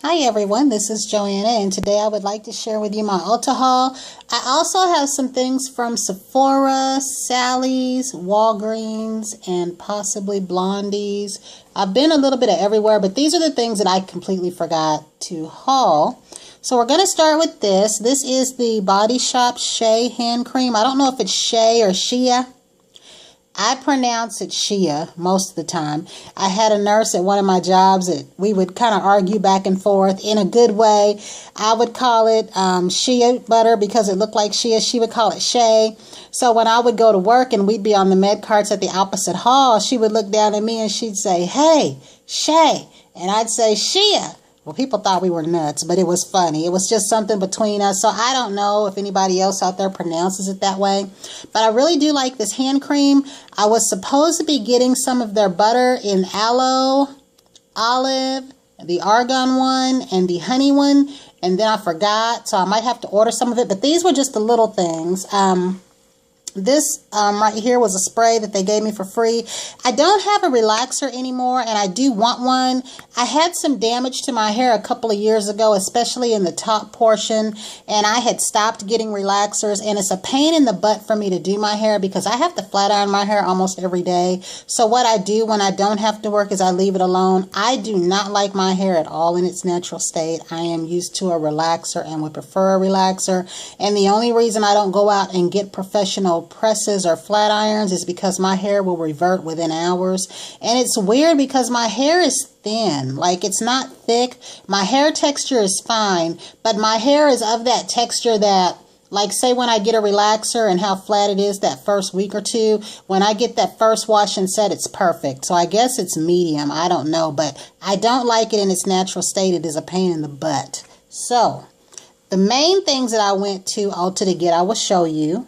Hi everyone, this is Joanna, and today I would like to share with you my Ulta haul. I also have some things from Sephora, Sally's, Walgreens, and possibly Blondie's. I've been a little bit of everywhere, but these are the things that I completely forgot to haul. So we're going to start with this. This is the Body Shop Shea hand cream. I don't know if it's Shea or Shea. I pronounce it Shea most of the time. I had a nurse at one of my jobs that we would kind of argue back and forth in a good way. I would call it Shea butter because it looked like Shea. She would call it Shea. So when I would go to work and we'd be on the med carts at the opposite hall, she would look down at me and she'd say, "Hey, Shea." And I'd say Shea. Well, people thought we were nuts, but it was funny. It was just something between us. So I don't know if anybody else out there pronounces it that way. But I really do like this hand cream. I was supposed to be getting some of their butter in aloe, olive, the argan one, and the honey one. And then I forgot, so I might have to order some of it. But these were just the little things. This right here was a spray that they gave me for free. I don't have a relaxer anymore, and I do want one. I had some damage to my hair a couple of years ago, especially in the top portion, and I had stopped getting relaxers, and it's a pain in the butt for me to do my hair because I have to flat iron my hair almost every day. So what I do when I don't have to work is I leave it alone. I do not like my hair at all in its natural state. I am used to a relaxer and would prefer a relaxer, and the only reason I don't go out and get professional presses or flat irons is because my hair will revert within hours. And it's weird because my hair is thin, like it's not thick. My hair texture is fine, but my hair is of that texture that, like, say when I get a relaxer and how flat it is that first week or two, when I get that first wash and set, it's perfect. So I guess it's medium, I don't know, but I don't like it in its natural state. It is a pain in the butt. So the main things that I went to Ulta to get, I will show you.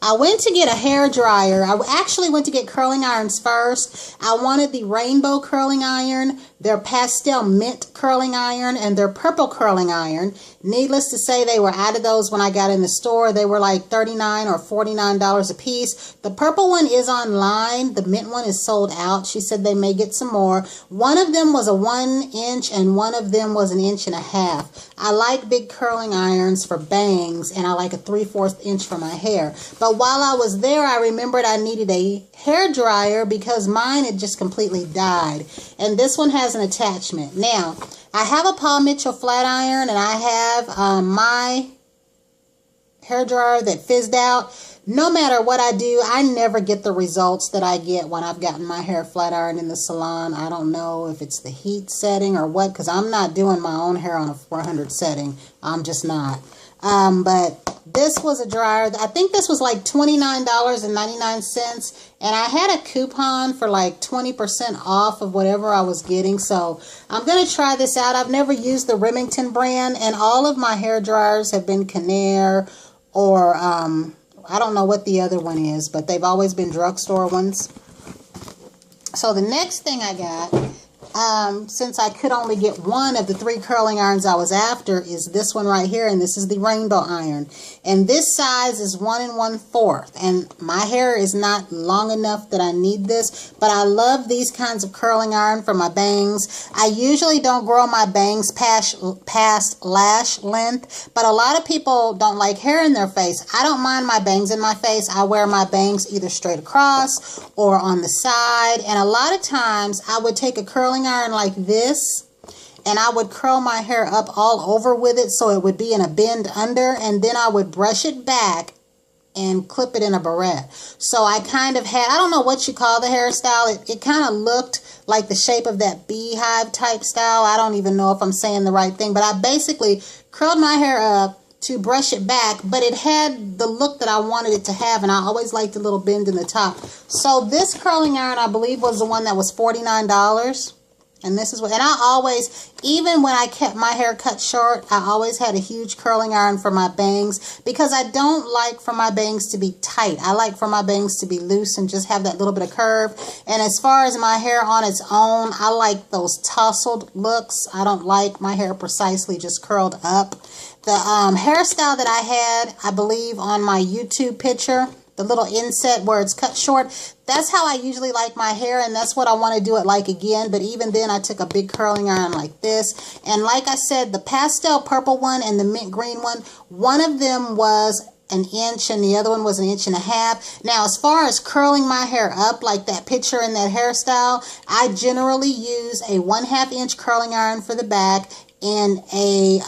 I went to get a hair dryer. I actually went to get curling irons first. I wanted the rainbow curling iron, their pastel mint curling iron, and their purple curling iron. Needless to say, they were out of those when I got in the store. They were like $39 or $49 a piece. The purple one is online. The mint one is sold out. She said they may get some more. One of them was a 1 inch and one of them was 1.5 inches. I like big curling irons for bangs, and I like a 3/4 inch for my hair. But while I was there, I remembered I needed a hair dryer because mine had just completely died. And this one has an attachment. Now, I have a Paul Mitchell flat iron, and I have my hair dryer that fizzed out. No matter what I do, I never get the results that I get when I've gotten my hair flat ironed in the salon. I don't know if it's the heat setting or what, because I'm not doing my own hair on a 400 setting. I'm just not. But this was a dryer. I think this was like $29.99, and I had a coupon for like 20% off of whatever I was getting. So I'm going to try this out. I've never used the Remington brand, and all of my hair dryers have been Conair or I don't know what the other one is, but they've always been drugstore ones. So the next thing I got, since I could only get one of the 3 curling irons I was after, is this one right here, and this is the rainbow iron. And this size is 1 1/4, and my hair is not long enough that I need this, but I love these kinds of curling iron for my bangs. I usually don't grow my bangs past lash length, but a lot of people don't like hair in their face. I don't mind my bangs in my face. I wear my bangs either straight across or on the side, and a lot of times I would take a curling iron like this, and I would curl my hair up all over with it so it would be in a bend under, and then I would brush it back and clip it in a barrette. So I kind of had, I don't know what you call the hairstyle. It kind of looked like the shape of that beehive type style. I don't even know if I'm saying the right thing, but I basically curled my hair up to brush it back, but it had the look that I wanted it to have, and I always liked a little bend in the top. So this curling iron, I believe, was the one that was $49. And this is what, and I always, even when I kept my hair cut short, I always had a huge curling iron for my bangs because I don't like for my bangs to be tight. I like for my bangs to be loose and just have that little bit of curve. And as far as my hair on its own, I like those tousled looks. I don't like my hair precisely just curled up. The hairstyle that I had, I believe, on my YouTube picture, the little inset where it's cut short. That's how I usually like my hair, and that's what I want to do it like again. But even then, I took a big curling iron like this. And like I said, the pastel purple one and the mint green one of them was an inch and the other one was 1.5 inches. Now, as far as curling my hair up like that picture in that hairstyle, I generally use a 1/2 inch curling iron for the back and a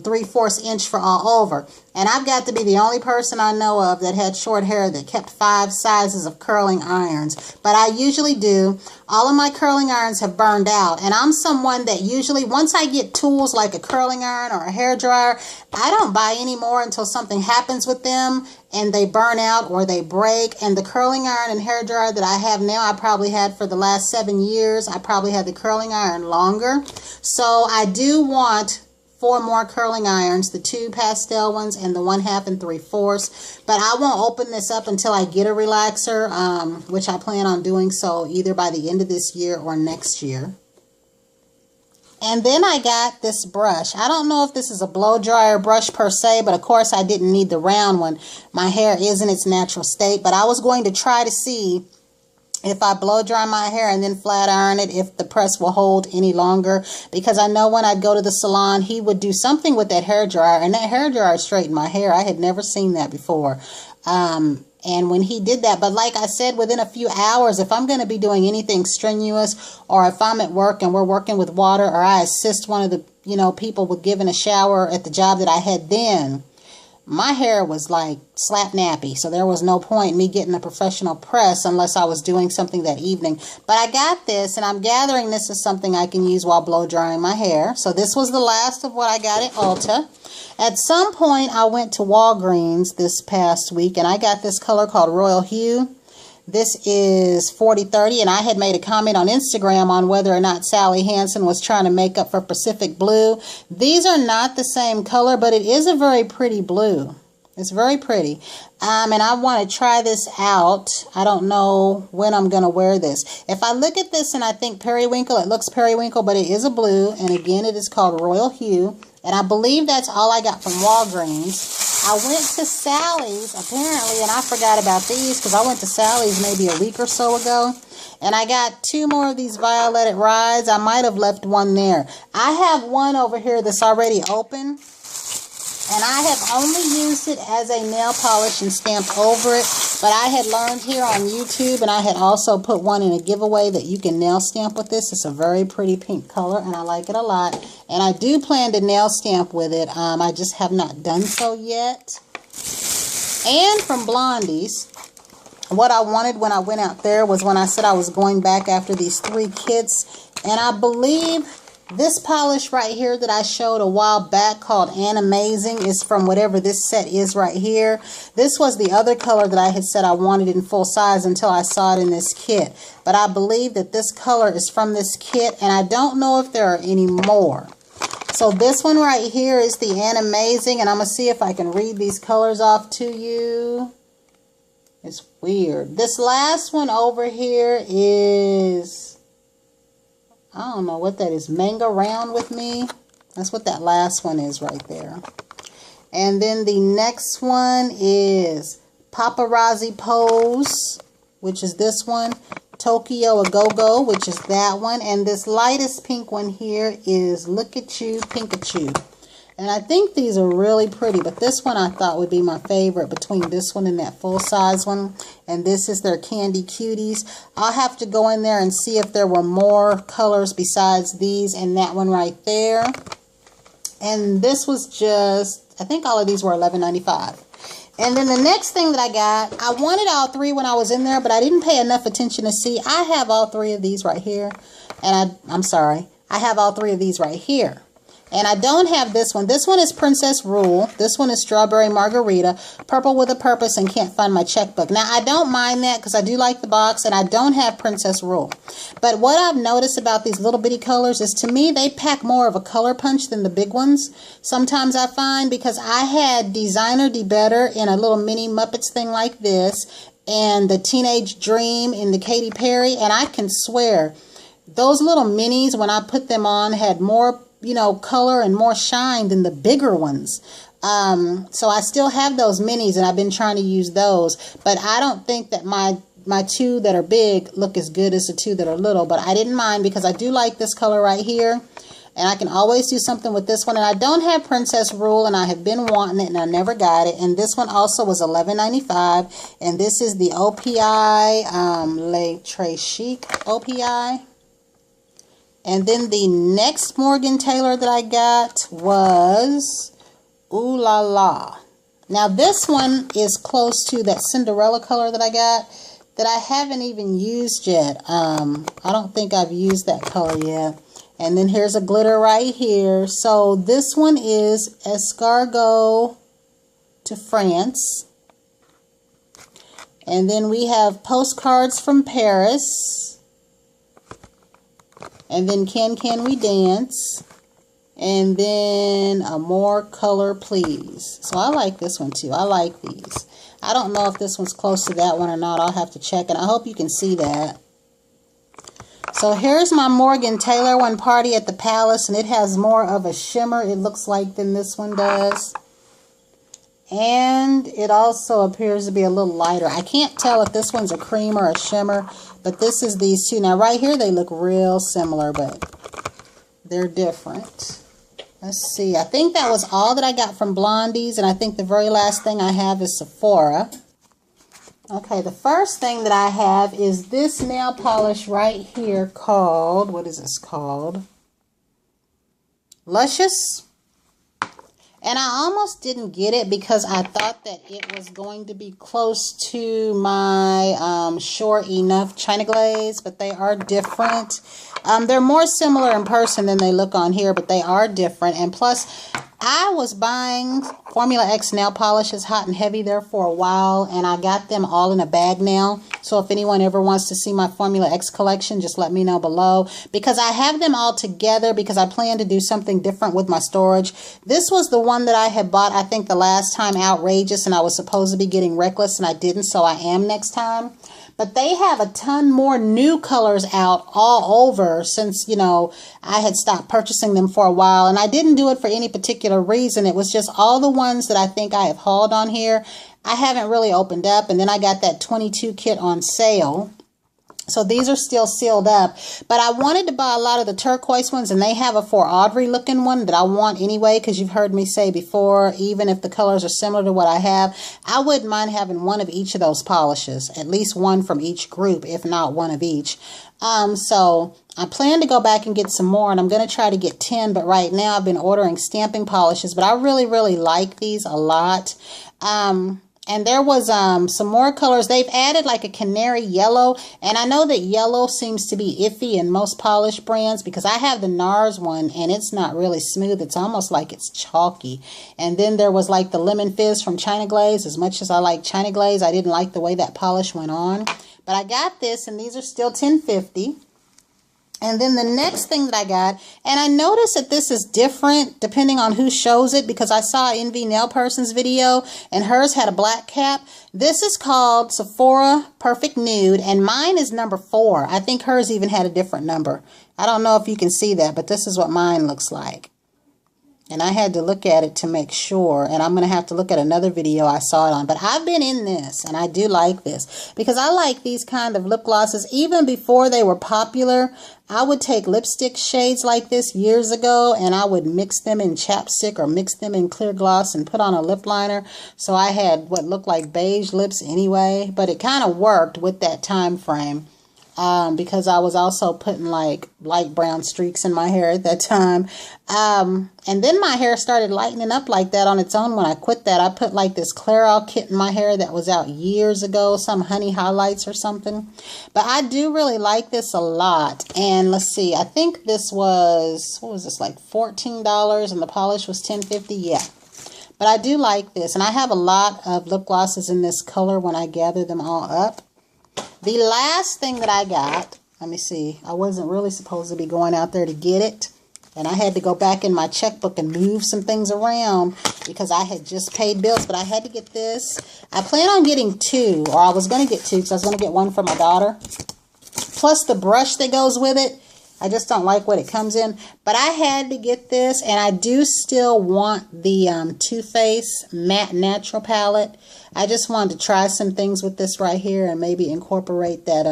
3/4 inch for all over. And I've got to be the only person I know of that had short hair that kept 5 sizes of curling irons. But I usually do. All of my curling irons have burned out. And I'm someone that usually, once I get tools like a curling iron or a hair dryer, I don't buy any more until something happens with them and they burn out or they break. And the curling iron and hair dryer that I have now, I probably had for the last 7 years. I probably had the curling iron longer. So I do want 4 more curling irons, the 2 pastel ones and the 1/2 and 3/4. But I won't open this up until I get a relaxer, which I plan on doing so either by the end of this year or next year. And then I got this brush. I don't know if this is a blow dryer brush per se, but of course I didn't need the round one. My hair is in its natural state, but I was going to try to see if I blow dry my hair and then flat iron it, if the press will hold any longer. Because I know when I'd go to the salon, he would do something with that hair dryer, and that hair dryer straightened my hair. I had never seen that before. And when he did that, but like I said, within a few hours, if I'm going to be doing anything strenuous, or if I'm at work and we're working with water, or I assist one of the, people with giving a shower at the job that I had then, my hair was like slap nappy, so there was no point in me getting a professional press unless I was doing something that evening. But I got this, and I'm gathering this is something I can use while blow drying my hair. So this was the last of what I got at Ulta. At some point, I went to Walgreens this past week, and I got this color called Royal Hue. This is 40/30, and I had made a comment on Instagram on whether or not Sally Hansen was trying to make up for Pacific Blue. These are not the same color, but it is a very pretty blue. It's very pretty. And I want to try this out. I don't know when I'm going to wear this. If I look at this and I think periwinkle, it looks periwinkle, but it is a blue. And again, it is called Royal Hue. And I believe that's all I got from Walgreens. I went to Sally's, apparently, and I forgot about these because I went to Sally's maybe a week or so ago. And I got 2 more of these violet rides. I might have left one there. I have one over here that's already open. And I have only used it as a nail polish and stamped over it. But I had learned here on YouTube, and I had also put one in a giveaway that you can nail stamp with this. It's a very pretty pink color, and I like it a lot. And I do plan to nail stamp with it. I just have not done so yet. And from Blondie's, what I wanted when I went out there was when I said I was going back after these 3 kits. And I believe this polish right here that I showed a while back called Animazing is from whatever this set is right here. This was the other color that I had said I wanted in full size until I saw it in this kit. But I believe that this color is from this kit, and I don't know if there are any more. So this one right here is the Animazing, and I'm going to see if I can read these colors off to you. It's weird. This last one over here is, I don't know what that is. Manga Round with Me. That's what that last one is right there. And then the next one is Paparazzi Pose, which is this one. Tokyo A Go-Go, which is that one. And this lightest pink one here is Look at You, Pikachu. And I think these are really pretty, but this one I thought would be my favorite between this one and that full-size one. And this is their Candy Cuties. I'll have to go in there and see if there were more colors besides these and that one right there. And this was just, I think all of these were $11.95. And then the next thing that I got, I wanted all 3 when I was in there, but I didn't pay enough attention to see. I have all 3 of these right here. And I'm sorry, I have all 3 of these right here. And I don't have this one. This one is Princess Rule. This one is Strawberry Margarita. Purple with a Purpose, and Can't Find My Checkbook. Now, I don't mind that because I do like the box, and I don't have Princess Rule. But what I've noticed about these little bitty colors is, to me, they pack more of a color punch than the big ones. Sometimes I find, because I had Designer De Better in a little mini Muppets thing like this, and the Teenage Dream in the Katy Perry, and I can swear, those little minis, when I put them on, had more color and more shine than the bigger ones. So I still have those minis, and I've been trying to use those. But I don't think that my two that are big look as good as the two that are little. But I didn't mind because I do like this color right here. And I can always do something with this one. And I don't have Princess Rule, and I have been wanting it, and I never got it. And this one also was $11.95. And this is the OPI, Le Très Chic OPI. And then the next Morgan Taylor that I got was Ooh La La. Now this one is close to that Cinderella color that I got that I haven't even used yet. I don't think I've used that color yet. And then here's a glitter right here. So this one is Escargot to France. And then we have Postcards from Paris. And then Can We Dance? And then a More Color Please. So I like this one too. I like these. I don't know if this one's close to that one or not. I'll have to check, and I hope you can see that. So here's my Morgan Taylor one, Party at the Palace, and it has more of a shimmer, it looks like, than this one does. And it also appears to be a little lighter. I can't tell if this one's a cream or a shimmer, but this is these two. Now right here they look real similar, but they're different. Let's see. I think that was all that I got from Blondie's, and I think the very last thing I have is Sephora. Okay, the first thing that I have is this nail polish right here called, what is this called? Luscious. And I almost didn't get it because I thought that it was going to be close to my Sure Enough China Glaze, but they are different. They're more similar in person than they look on here, but they are different. And plus, I was buying Formula X nail polishes hot and heavy there for a while, and I got them all in a bag now. So if anyone ever wants to see my Formula X collection, just let me know below. Because I have them all together because I plan to do something different with my storage. This was the one that I had bought, I think, the last time, Outrageous, and I was supposed to be getting Reckless, and I didn't, so I am next time. But they have a ton more new colors out all over since, you know, I had stopped purchasing them for a while. And I didn't do it for any particular reason. It was just all the ones that I think I have hauled on here, I haven't really opened up. And then I got that 22 kit on sale. So these are still sealed up. But I wanted to buy a lot of the turquoise ones, and they have a For Audrey looking one that I want anyway, because you've heard me say before, even if the colors are similar to what I have, I wouldn't mind having one of each of those polishes, at least one from each group, if not one of each. So I plan to go back and get some more, and I'm going to try to get 10, but right now I've been ordering stamping polishes, but I really like these a lot. And there was some more colors. They've added like a canary yellow. And I know that yellow seems to be iffy in most polish brands because I have the NARS one and it's not really smooth. It's almost like it's chalky. And then there was like the Lemon Fizz from China Glaze. As much as I like China Glaze, I didn't like the way that polish went on. But I got this, and these are still $10.50. And then the next thing that I got, and I noticed that this is different depending on who shows it, because I saw Envy Nail Person's video and hers had a black cap. This is called Sephora Perfect Nude, and mine is number 4. I think hers even had a different number. I don't know if you can see that, but this is what mine looks like. And I had to look at it to make sure. And I'm going to have to look at another video I saw it on. But I've been in this. And I do like this. Because I like these kind of lip glosses. Even before they were popular, I would take lipstick shades like this years ago. And I would mix them in chapstick or mix them in clear gloss and put on a lip liner. So I had what looked like beige lips anyway. But it kind of worked with that time frame. Because I was also putting like light brown streaks in my hair at that time. And then my hair started lightening up like that on its own when I quit that. I put like this Clairol kit in my hair that was out years ago, some honey highlights or something. But I do really like this a lot. And let's see, I think this was, what was this, like $14 and the polish was $10.50. Yeah. But I do like this. And I have a lot of lip glosses in this color when I gather them all up. The last thing that I got, let me see, I wasn't really supposed to be going out there to get it. And I had to go back in my checkbook and move some things around because I had just paid bills. But I had to get this. I plan on getting 2, or I was going to get 2 because I was going to get one for my daughter. Plus the brush that goes with it. I just don't like what it comes in. But I had to get this, and I do still want the Too Faced Matte Natural palette. I just wanted to try some things with this right here and maybe incorporate that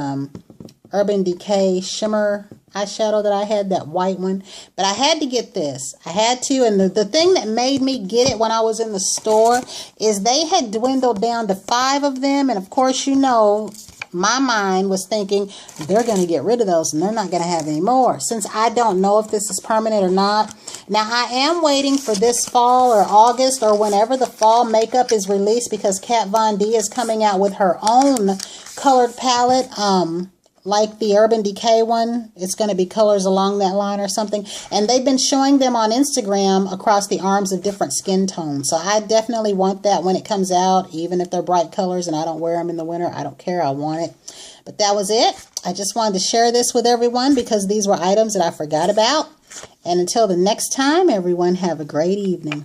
Urban Decay Shimmer eyeshadow that I had, that white one. But I had to get this. I had to, and the thing that made me get it when I was in the store is they had dwindled down to 5 of them, and of course, you know, my mind was thinking they're going to get rid of those and they're not going to have any more, since I don't know if this is permanent or not. Now, I am waiting for this fall or August or whenever the fall makeup is released, because Kat Von D is coming out with her own colored palette, like the Urban Decay one. It's going to be colors along that line or something. And they've been showing them on Instagram across the arms of different skin tones. So I definitely want that when it comes out, even if they're bright colors and I don't wear them in the winter. I don't care. I want it. But that was it. I just wanted to share this with everyone because these were items that I forgot about. And until the next time, everyone, have a great evening.